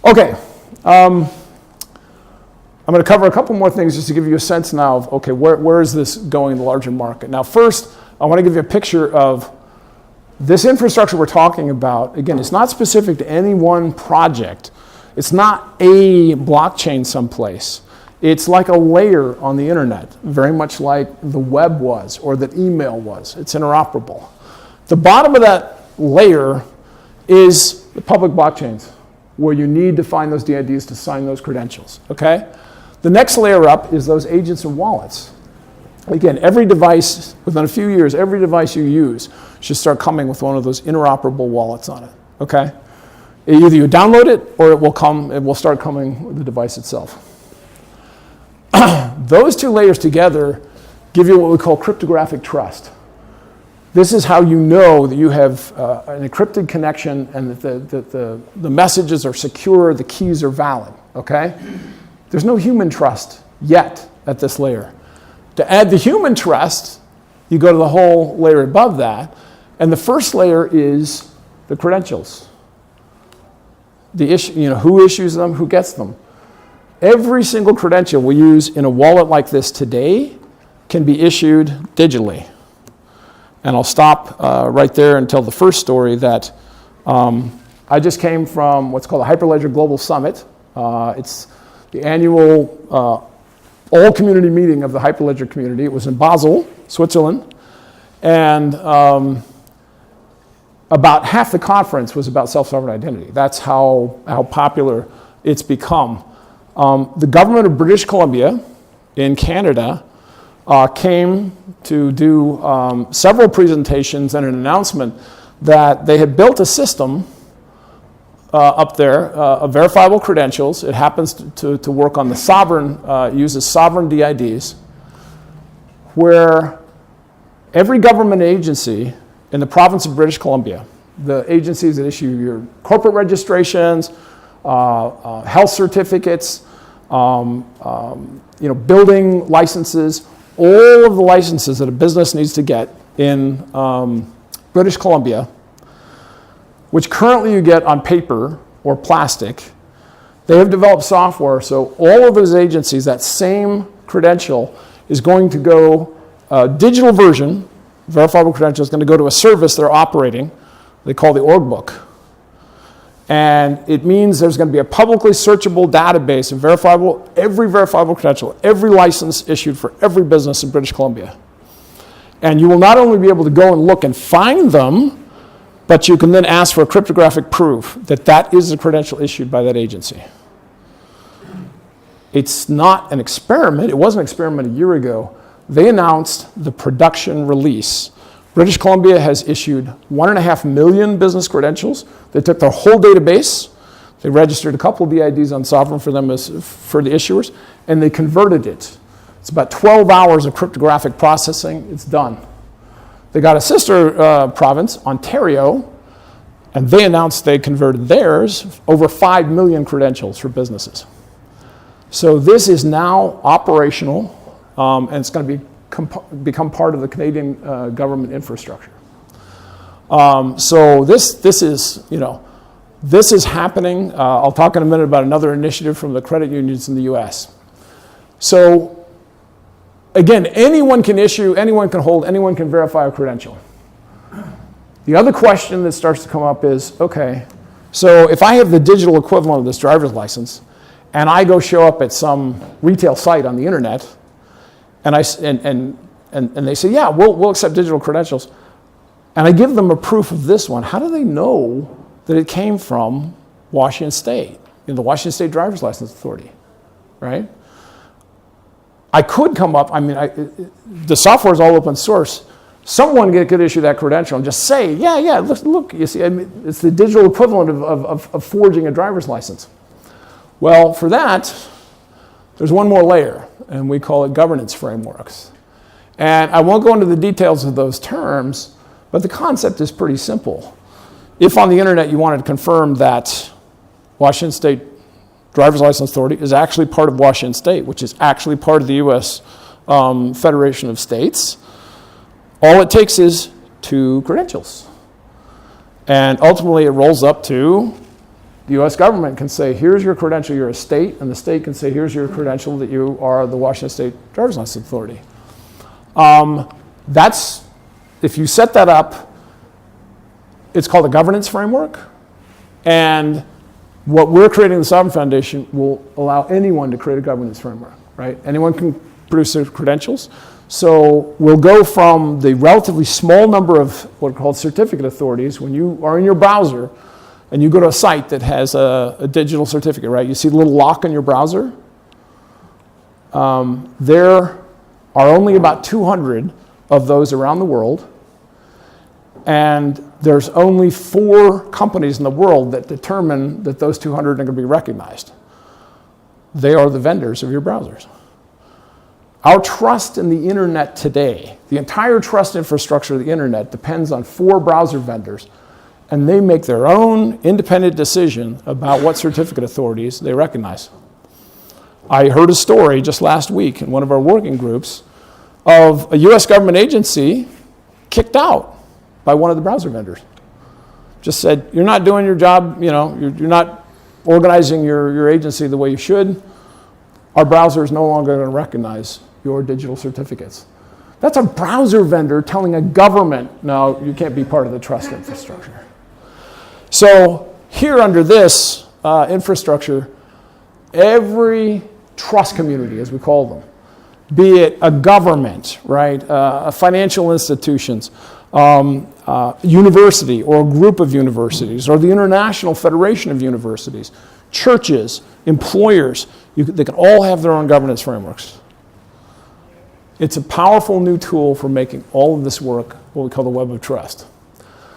Okay. I'm going to cover a couple more things just to give you a sense now of, okay, where is this going in the larger market? Now, first, I want to give you a picture of this infrastructure we're talking about. Again, it's not specific to any one project. It's not a blockchain someplace. It's like a layer on the internet, very much like the web was or that email was. It's interoperable. The bottom of that layer is the public blockchains, where you need to find those DIDs to sign those credentials, okay? The next layer up is those agents and wallets. Again, every device, within a few years, every device you use should start coming with one of those interoperable wallets on it, okay? Either you download it or it will start coming with the device itself. Those two layers together give you what we call cryptographic trust. This is how you know that you have an encrypted connection and that the messages are secure, the keys are valid, okay? There's no human trust yet at this layer. To add the human trust, you go to the whole layer above that, and the first layer is the credentials. The issue, who issues them, who gets them. Every single credential we use in a wallet like this today can be issued digitally. And I'll stop right there and tell the first story that I just came from what's called the Hyperledger Global Summit. It's the annual all-community meeting of the Hyperledger community. It was in Basel, Switzerland. And about half the conference was about self-sovereign identity. That's how popular it's become. The government of British Columbia in Canada came to do several presentations and an announcement that they had built a system up there of verifiable credentials. It happens to work on the sovereign, uses sovereign DIDs, where every government agency in the province of British Columbia, the agencies that issue your corporate registrations, health certificates, building licenses, all of the licenses that a business needs to get in British Columbia, which currently you get on paper or plastic, they have developed software, so all of those agencies, that same credential is going to go, digital version, verifiable credential is going to go to a service they're operating, they call the org book. And it means there's going to be a publicly searchable database of every verifiable credential, every license issued for every business in British Columbia. And you will not only be able to go and look and find them, but you can then ask for a cryptographic proof that that is a credential issued by that agency. It's not an experiment. It was an experiment a year ago. They announced the production release. British Columbia has issued 1.5 million business credentials. They took their whole database, they registered a couple of DIDs on Sovereign for them for the issuers, and they converted it. It's about 12 hours of cryptographic processing. It's done. They got a sister province, Ontario, and they announced they converted theirs, over 5 million credentials for businesses. So this is now operational, and it's going to become part of the Canadian government infrastructure. So this is happening. I'll talk in a minute about another initiative from the credit unions in the US. So again, anyone can issue, anyone can hold, anyone can verify a credential. The other question that starts to come up is, okay, so if I have the digital equivalent of this driver's license, and I go show up at some retail site on the internet, and they say, yeah, we'll accept digital credentials, and I give them a proof of this one, how do they know that it came from Washington State, the Washington State Driver's License Authority, right? I could come up, the software is all open source. Someone could issue that credential and just say, yeah, look, you see, it's the digital equivalent of forging a driver's license. Well, for that, there's one more layer, and we call it governance frameworks. And I won't go into the details of those terms, but the concept is pretty simple. If on the internet you wanted to confirm that Washington State Driver's License Authority is actually part of Washington State, which is actually part of the US Federation of States, all it takes is 2 credentials. And ultimately it rolls up to The US government can say, here's your credential, you're a state, and the state can say, here's your credential that you are the Washington State Driver's License Authority. If you set that up, it's called a governance framework, and what we're creating in the Sovereign Foundation will allow anyone to create a governance framework, right? Anyone can produce their credentials. So we'll go from the relatively small number of what are called certificate authorities. When you are in your browser and you go to a site that has a digital certificate, right? You see the little lock in your browser? There are only about 200 of those around the world. And there's only 4 companies in the world that determine that those 200 are going to be recognized. They are the vendors of your browsers. Our trust in the internet today, the entire trust infrastructure of the internet depends on 4 browser vendors, and they make their own independent decision about what certificate authorities they recognize. I heard a story just last week in one of our working groups of a US government agency kicked out by one of the browser vendors. Just said, you're not doing your job, you're not organizing your agency the way you should. Our browser is no longer going to recognize your digital certificates. That's a browser vendor telling a government, no, you can't be part of the trust infrastructure. So here under this infrastructure, every trust community, as we call them, be it a government, right, financial institutions, university or a group of universities, or the International Federation of Universities, churches, employers, they can all have their own governance frameworks. It's a powerful new tool for making all of this work, what we call the web of trust.